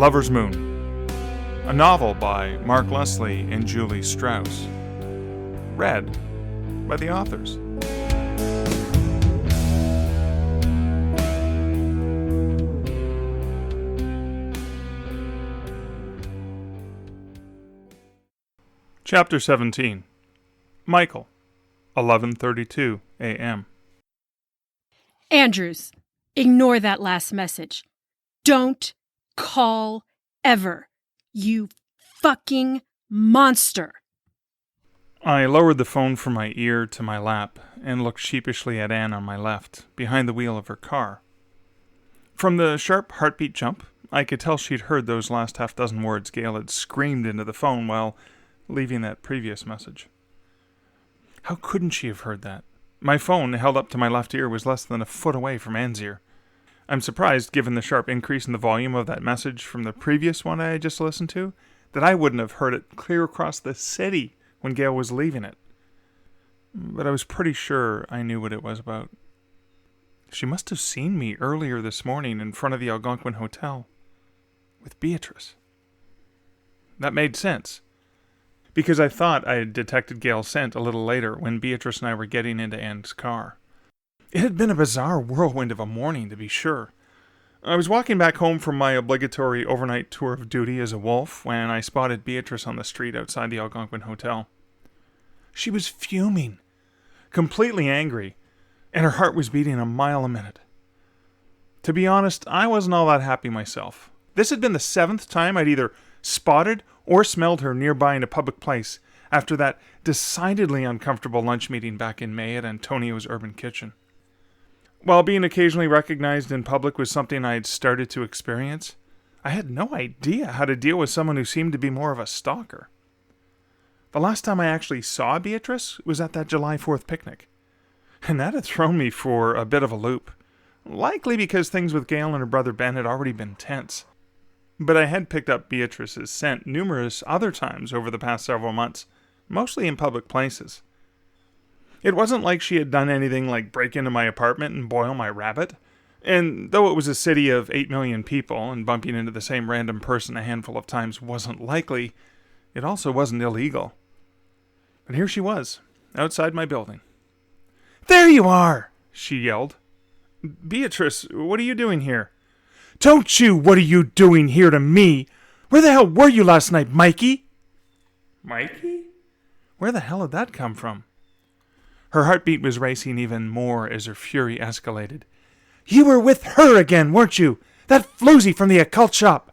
Lover's Moon, a novel by Mark Leslie and Julie Strauss. Read by the authors. Chapter 17. Michael, 11:32 a.m. Andrews, ignore that last message. Don't call ever. You fucking monster. I lowered the phone from my ear to my lap and looked sheepishly at Anne on my left, behind the wheel of her car. From the sharp heartbeat jump, I could tell she'd heard those last half-dozen words Gail had screamed into the phone while leaving that previous message. How couldn't she have heard that? My phone, held up to my left ear, was less than a foot away from Anne's ear. I'm surprised, given the sharp increase in the volume of that message from the previous one I had just listened to, that I wouldn't have heard it clear across the city when Gail was leaving it. But I was pretty sure I knew what it was about. She must have seen me earlier this morning in front of the Algonquin Hotel with Beatrice. That made sense, because I thought I had detected Gail's scent a little later when Beatrice and I were getting into Anne's car. It had been a bizarre whirlwind of a morning, to be sure. I was walking back home from my obligatory overnight tour of duty as a wolf when I spotted Beatrice on the street outside the Algonquin Hotel. She was fuming, completely angry, and her heart was beating a mile a minute. To be honest, I wasn't all that happy myself. This had been the 7th time I'd either spotted or smelled her nearby in a public place after that decidedly uncomfortable lunch meeting back in May at Antonio's Urban Kitchen. While being occasionally recognized in public was something I had started to experience, I had no idea how to deal with someone who seemed to be more of a stalker. The last time I actually saw Beatrice was at that July 4th picnic, and that had thrown me for a bit of a loop, likely because things with Gail and her brother Ben had already been tense. But I had picked up Beatrice's scent numerous other times over the past several months, mostly in public places. It wasn't like she had done anything like break into my apartment and boil my rabbit, and though it was a city of 8 million people and bumping into the same random person a handful of times wasn't likely, it also wasn't illegal. But here she was, outside my building. "There you are!" she yelled. "Beatrice, what are you doing here?" "Don't you, what are you doing here to me? Where the hell were you last night, Mikey?" Mikey? Where the hell had that come from? Her heartbeat was racing even more as her fury escalated. "You were with her again, weren't you? That floozy from the occult shop."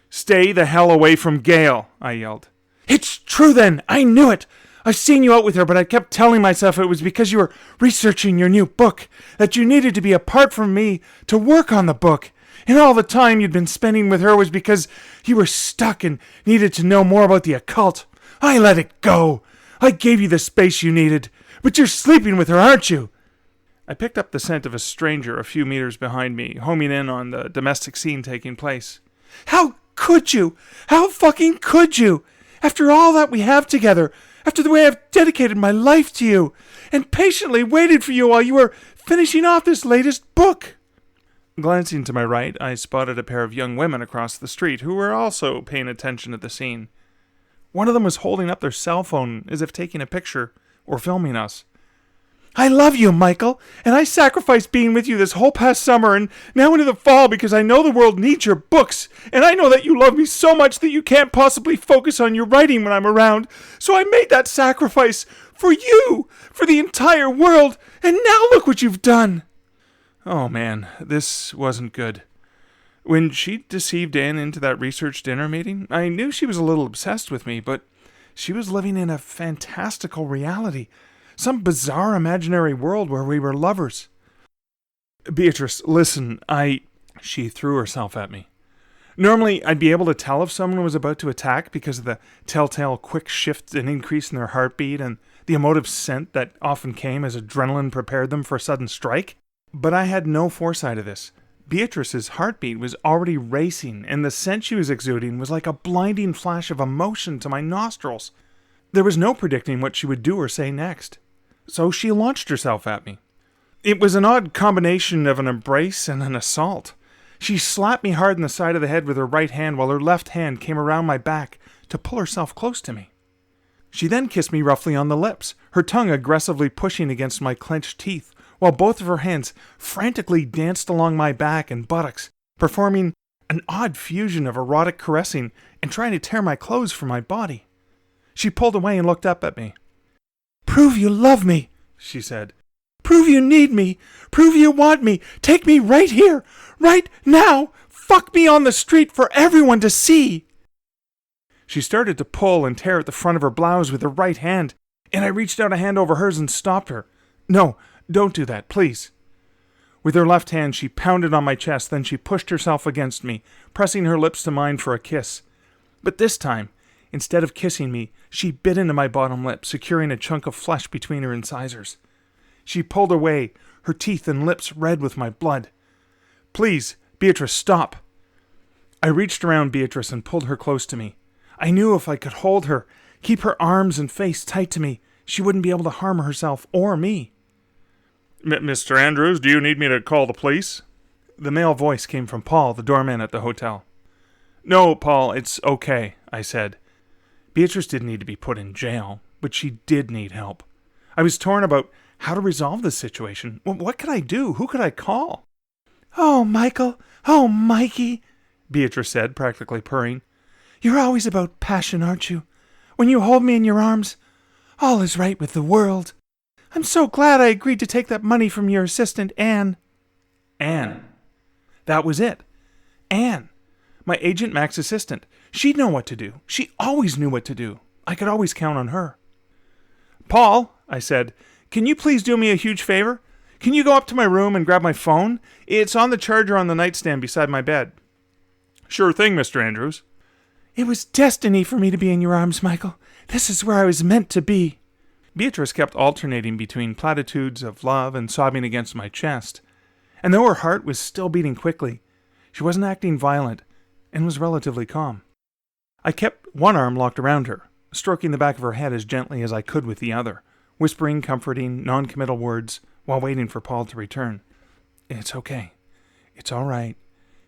"Stay the hell away from Gail," I yelled. "It's true then, I knew it. I've seen you out with her, but I kept telling myself it was because you were researching your new book, that you needed to be apart from me to work on the book. And all the time you'd been spending with her was because you were stuck and needed to know more about the occult. I let it go. I gave you the space you needed. But you're sleeping with her, aren't you?" I picked up the scent of a stranger a few meters behind me, homing in on the domestic scene taking place. "How could you? How fucking could you? After all that we have together, after the way I've dedicated my life to you, and patiently waited for you while you were finishing off this latest book." Glancing to my right, I spotted a pair of young women across the street who were also paying attention at the scene. One of them was holding up their cell phone as if taking a picture or filming us. "I love you, Michael, and I sacrificed being with you this whole past summer and now into the fall because I know the world needs your books, and I know that you love me so much that you can't possibly focus on your writing when I'm around, so I made that sacrifice for you, for the entire world, and now look what you've done." Oh man, this wasn't good. When she deceived Anne into that research dinner meeting, I knew she was a little obsessed with me, but she was living in a fantastical reality, some bizarre imaginary world where we were lovers. "Beatrice, listen, She threw herself at me. Normally, I'd be able to tell if someone was about to attack because of the telltale quick shift and increase in their heartbeat and the emotive scent that often came as adrenaline prepared them for a sudden strike. But I had no foresight of this. Beatrice's heartbeat was already racing, and the scent she was exuding was like a blinding flash of emotion to my nostrils. There was no predicting what she would do or say next. So she launched herself at me. It was an odd combination of an embrace and an assault. She slapped me hard in the side of the head with her right hand while her left hand came around my back to pull herself close to me. She then kissed me roughly on the lips, her tongue aggressively pushing against my clenched teeth, while both of her hands frantically danced along my back and buttocks, performing an odd fusion of erotic caressing and trying to tear my clothes from my body. She pulled away and looked up at me. "Prove you love me," she said. "Prove you need me. Prove you want me. Take me right here, right now. Fuck me on the street for everyone to see." She started to pull and tear at the front of her blouse with her right hand, and I reached out a hand over hers and stopped her. "No, don't do that, please." With her left hand, she pounded on my chest, then she pushed herself against me, pressing her lips to mine for a kiss. But this time, instead of kissing me, she bit into my bottom lip, securing a chunk of flesh between her incisors. She pulled away, her teeth and lips red with my blood. "Please, Beatrice, stop." I reached around Beatrice and pulled her close to me. I knew if I could hold her, keep her arms and face tight to me, she wouldn't be able to harm herself or me. "Mr. Andrews, do you need me to call the police?" The male voice came from Paul, the doorman at the hotel. "No, Paul, it's okay," I said. Beatrice didn't need to be put in jail, but she did need help. I was torn about how to resolve this situation. What could I do? Who could I call? "Oh, Michael. Oh, Mikey," Beatrice said, practically purring. "You're always about passion, aren't you? When you hold me in your arms, all is right with the world. I'm so glad I agreed to take that money from your assistant, Anne." Anne. That was it. Anne. My Agent Mac's assistant. She'd know what to do. She always knew what to do. I could always count on her. "Paul," I said, "can you please do me a huge favor? Can you go up to my room and grab my phone? It's on the charger on the nightstand beside my bed." "Sure thing, Mr. Andrews." "It was destiny for me to be in your arms, Michael. This is where I was meant to be." Beatrice kept alternating between platitudes of love and sobbing against my chest. And though her heart was still beating quickly, she wasn't acting violent and was relatively calm. I kept one arm locked around her, stroking the back of her head as gently as I could with the other, whispering comforting, non-committal words while waiting for Paul to return. "It's okay. It's all right.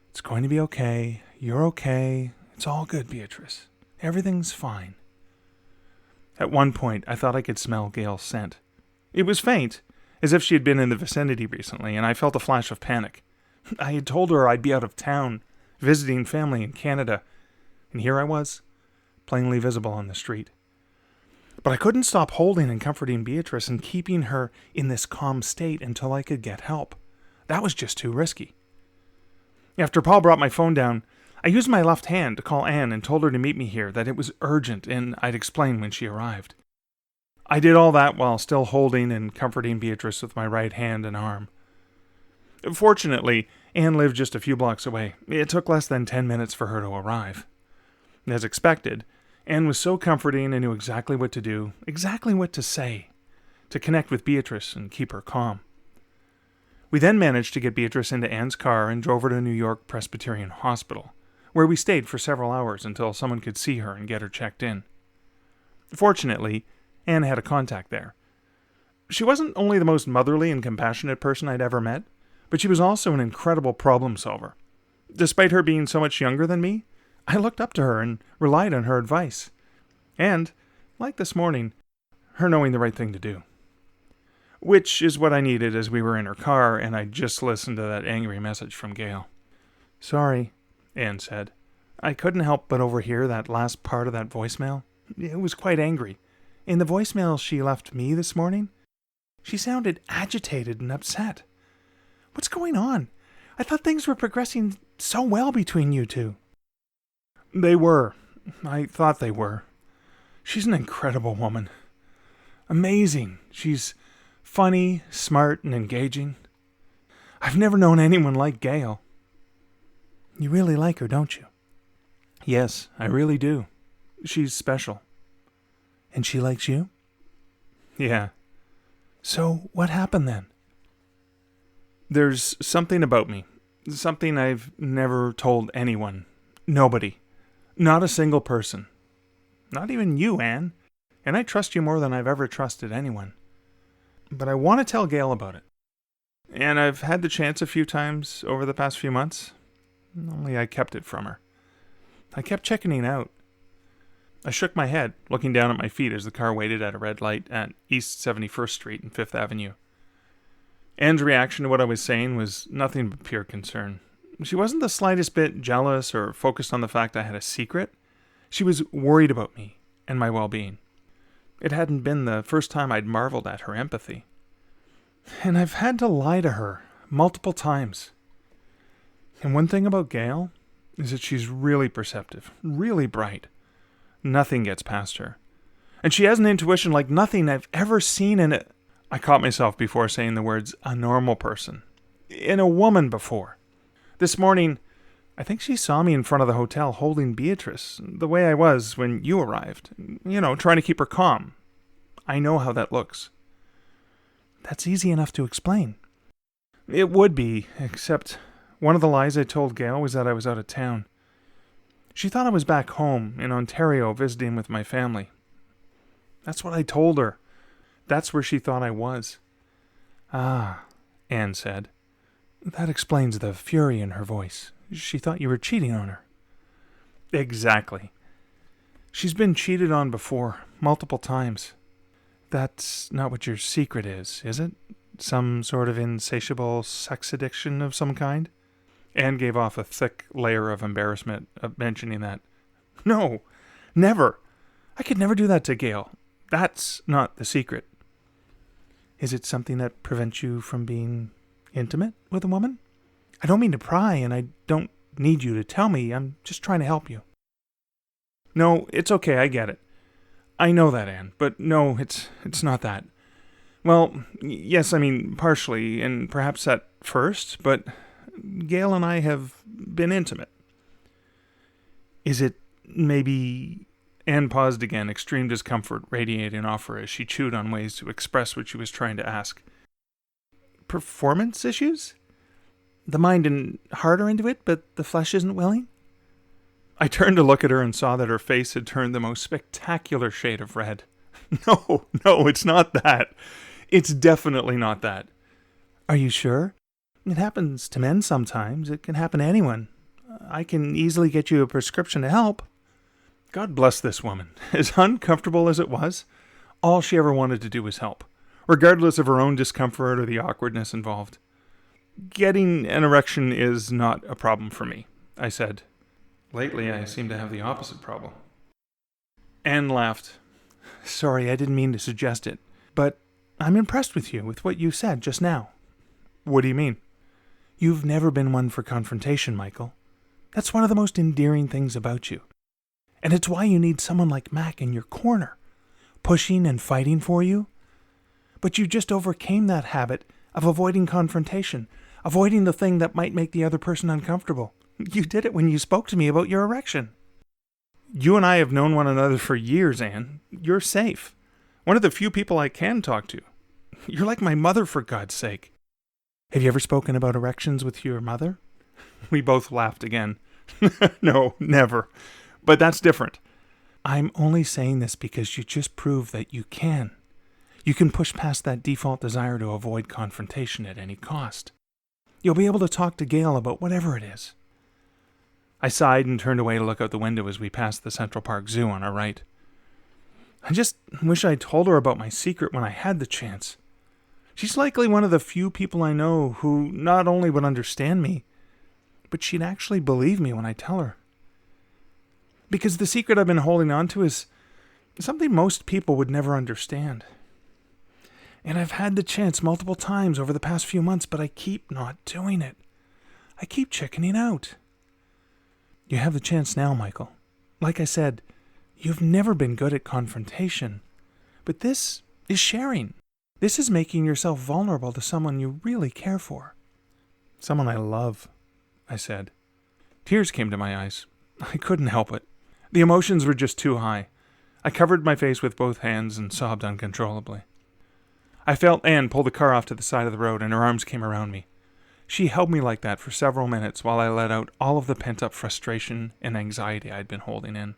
It's going to be okay. You're okay. It's all good, Beatrice. Everything's fine." At one point, I thought I could smell Gail's scent. It was faint, as if she had been in the vicinity recently, and I felt a flash of panic. I had told her I'd be out of town, visiting family in Canada, and here I was, plainly visible on the street. But I couldn't stop holding and comforting Beatrice and keeping her in this calm state until I could get help. That was just too risky. After Paul brought my phone down, I used my left hand to call Anne and told her to meet me here, that it was urgent, and I'd explain when she arrived. I did all that while still holding and comforting Beatrice with my right hand and arm. Fortunately, Anne lived just a few blocks away. It took less than 10 minutes for her to arrive. As expected, Anne was so comforting and knew exactly what to do, exactly what to say, to connect with Beatrice and keep her calm. We then managed to get Beatrice into Anne's car and drove her to New York Presbyterian Hospital, where we stayed for several hours until someone could see her and get her checked in. Fortunately, Anne had a contact there. She wasn't only the most motherly and compassionate person I'd ever met, but she was also an incredible problem solver. Despite her being so much younger than me, I looked up to her and relied on her advice. And, like this morning, her knowing the right thing to do. Which is what I needed as we were in her car and I just listened to that angry message from Gail. "Sorry," Anne said. "I couldn't help but overhear that last part of that voicemail. It was quite angry. In the voicemail she left me this morning, she sounded agitated and upset. What's going on? I thought things were progressing so well between you two." "They were. I thought they were. She's an incredible woman. Amazing. She's funny, smart, and engaging. I've never known anyone like Gail." "You really like her, don't you?" "Yes, I really do. She's special." "And she likes you?" "Yeah." "So what happened then?" "There's something about me. Something I've never told anyone. Nobody. Not a single person. Not even you, Anne. And I trust you more than I've ever trusted anyone. But I want to tell Gail about it. And I've had the chance a few times over the past few months. Only I kept it from her. I kept chickening out. I shook my head, looking down at my feet as the car waited at a red light at East 71st Street and 5th Avenue. Anne's reaction to what I was saying was nothing but pure concern. She wasn't the slightest bit jealous or focused on the fact I had a secret. She was worried about me and my well-being. It hadn't been the first time I'd marveled at her empathy. And I've had to lie to her multiple times. And one thing about Gail is that she's really perceptive, really bright. Nothing gets past her. And she has an intuition like nothing I've ever seen in it. I caught myself before saying the words, a normal person. In a woman before. This morning, I think she saw me in front of the hotel holding Beatrice, the way I was when you arrived. Trying to keep her calm. I know how that looks. That's easy enough to explain. It would be, except one of the lies I told Gail was that I was out of town. She thought I was back home in Ontario visiting with my family. That's what I told her. That's where she thought I was. Ah, Anne said. That explains the fury in her voice. She thought you were cheating on her. Exactly. She's been cheated on before, multiple times. That's not what your secret is it? Some sort of insatiable sex addiction of some kind? Anne gave off a thick layer of embarrassment of mentioning that. No, never. I could never do that to Gail. That's not the secret. Is it something that prevents you from being intimate with a woman? I don't mean to pry, and I don't need you to tell me. I'm just trying to help you. No, it's okay, I get it. I know that, Anne, but no, it's not that. Well, yes, I mean, partially, and perhaps at first, but Gail and I have been intimate. Is it maybe... Anne paused again, extreme discomfort radiating off her as she chewed on ways to express what she was trying to ask. Performance issues? The mind and heart are into it, but the flesh isn't willing? I turned to look at her and saw that her face had turned the most spectacular shade of red. No, it's not that. It's definitely not that. Are you sure? It happens to men sometimes. It can happen to anyone. I can easily get you a prescription to help. God bless this woman. As uncomfortable as it was, all she ever wanted to do was help, regardless of her own discomfort or the awkwardness involved. Getting an erection is not a problem for me, I said. Lately, I seem to have the opposite problem. Anne laughed. Sorry, I didn't mean to suggest it, but I'm impressed with you, with what you said just now. What do you mean? You've never been one for confrontation, Michael. That's one of the most endearing things about you. And it's why you need someone like Mac in your corner, pushing and fighting for you. But you just overcame that habit of avoiding confrontation, avoiding the thing that might make the other person uncomfortable. You did it when you spoke to me about your erection. You and I have known one another for years, Anne. You're safe. One of the few people I can talk to. You're like my mother, for God's sake. Have you ever spoken about erections with your mother? We both laughed again. No, never. But that's different. I'm only saying this because you just proved that you can. You can push past that default desire to avoid confrontation at any cost. You'll be able to talk to Gail about whatever it is. I sighed and turned away to look out the window as we passed the Central Park Zoo on our right. I just wish I'd told her about my secret when I had the chance. She's likely one of the few people I know who not only would understand me, but she'd actually believe me when I tell her. Because the secret I've been holding on to is something most people would never understand. And I've had the chance multiple times over the past few months, but I keep not doing it. I keep chickening out. You have the chance now, Michael. Like I said, you've never been good at confrontation. But this is sharing. This is making yourself vulnerable to someone you really care for. Someone I love, I said. Tears came to my eyes. I couldn't help it. The emotions were just too high. I covered my face with both hands and sobbed uncontrollably. I felt Anne pull the car off to the side of the road and her arms came around me. She held me like that for several minutes while I let out all of the pent-up frustration and anxiety I'd been holding in.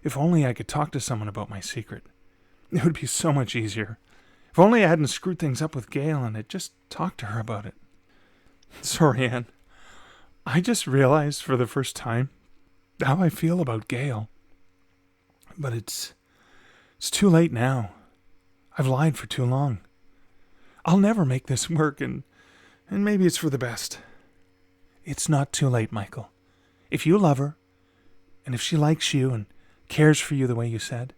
If only I could talk to someone about my secret. It would be so much easier. If only I hadn't screwed things up with Gail and had just talked to her about it. Sorry, Anne. I just realized for the first time how I feel about Gail. But it's too late now. I've lied for too long. I'll never make this work, and maybe it's for the best. It's not too late, Michael. If you love her, and if she likes you and cares for you the way you said,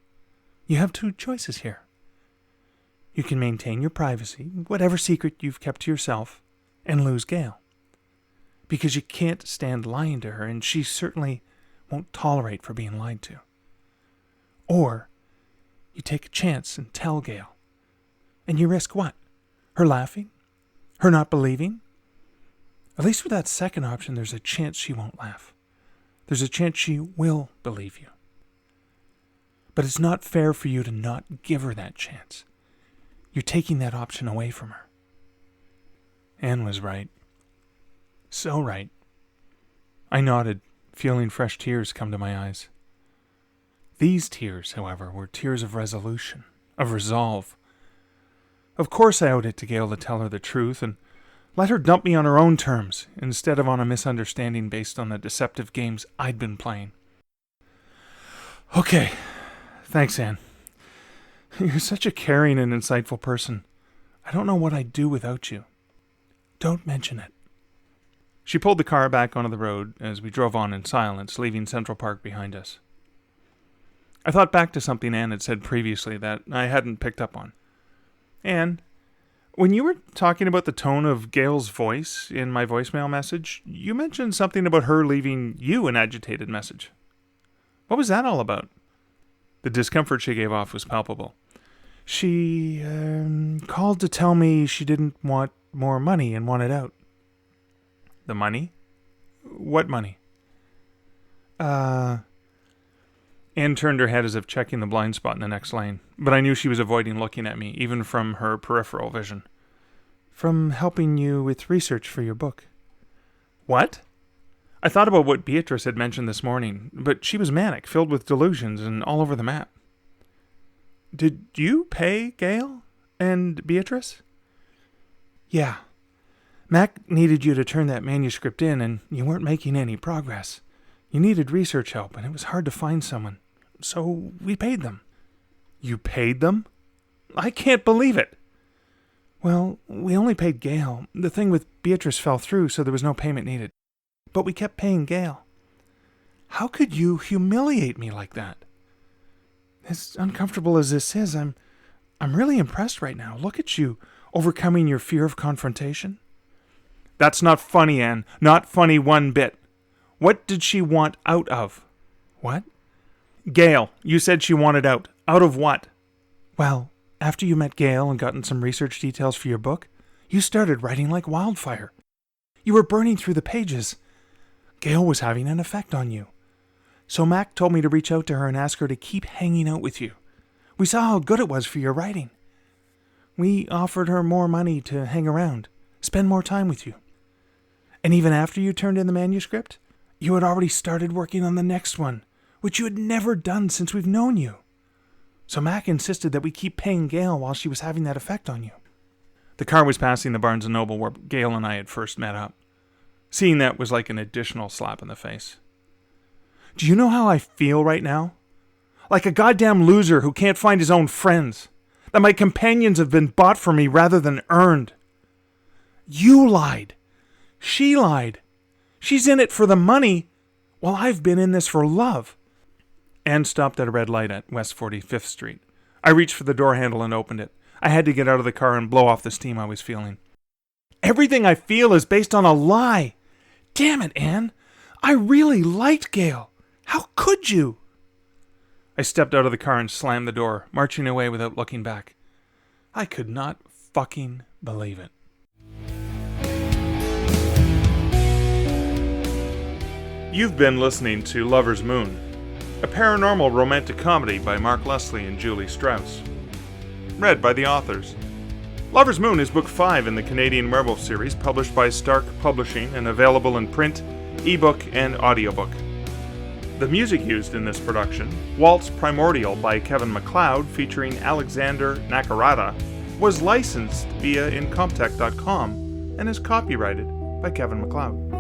you have two choices here. You can maintain your privacy, whatever secret you've kept to yourself, and lose Gail. Because you can't stand lying to her, and she certainly won't tolerate for being lied to. Or you take a chance and tell Gail. And you risk what? Her laughing? Her not believing? At least with that second option, there's a chance she won't laugh. There's a chance she will believe you. But it's not fair for you to not give her that chance. You're taking that option away from her. Anne was right. So right. I nodded, feeling fresh tears come to my eyes. These tears, however, were tears of resolution, of resolve. Of course I owed it to Gail to tell her the truth and let her dump me on her own terms, instead of on a misunderstanding based on the deceptive games I'd been playing. Okay. Thanks, Anne. You're such a caring and insightful person. I don't know what I'd do without you. Don't mention it. She pulled the car back onto the road as we drove on in silence, leaving Central Park behind us. I thought back to something Anne had said previously that I hadn't picked up on. Anne, when you were talking about the tone of Gail's voice in my voicemail message, you mentioned something about her leaving you an agitated message. What was that all about? The discomfort she gave off was palpable. She called to tell me she didn't want more money and wanted out. The money? What money? Anne turned her head as if checking the blind spot in the next lane, but I knew she was avoiding looking at me, even from her peripheral vision. From helping you with research for your book. What? I thought about what Beatrice had mentioned this morning, but she was manic, filled with delusions, and all over the map. Did you pay Gail and Beatrice? Yeah. Mac needed you to turn that manuscript in, and you weren't making any progress. You needed research help, and it was hard to find someone. So we paid them. You paid them? I can't believe it. Well, we only paid Gail. The thing with Beatrice fell through, so there was no payment needed. But we kept paying Gail. How could you humiliate me like that? As uncomfortable as this is, I'm really impressed right now. Look at you, overcoming your fear of confrontation. That's not funny, Anne. Not funny one bit. What did she want out of? What? Gail, you said she wanted out. Out of what? Well, after you met Gail and gotten some research details for your book, you started writing like wildfire. You were burning through the pages. Gail was having an effect on you. So Mac told me to reach out to her and ask her to keep hanging out with you. We saw how good it was for your writing. We offered her more money to hang around, spend more time with you. And even after you turned in the manuscript, you had already started working on the next one, which you had never done since we've known you. So Mac insisted that we keep paying Gail while she was having that effect on you. The car was passing the Barnes & Noble where Gail and I had first met up. Seeing that was like an additional slap in the face. Do you know how I feel right now? Like a goddamn loser who can't find his own friends. That my companions have been bought for me rather than earned. You lied. She lied. She's in it for the money, while I've been in this for love. Anne stopped at a red light at West 45th Street. I reached for the door handle and opened it. I had to get out of the car and blow off the steam I was feeling. Everything I feel is based on a lie. Damn it, Anne. I really liked Gail. How could you? I stepped out of the car and slammed the door, marching away without looking back. I could not fucking believe it. You've been listening to Lover's Moon, a paranormal romantic comedy by Mark Leslie and Julie Strauss. Read by the authors. Lover's Moon is book 5 in the Canadian Werewolf Series, published by Stark Publishing and available in print, ebook, and audiobook. The music used in this production, Waltz Primordial by Kevin MacLeod featuring Alexander Nakarada, was licensed via Incomptech.com and is copyrighted by Kevin MacLeod.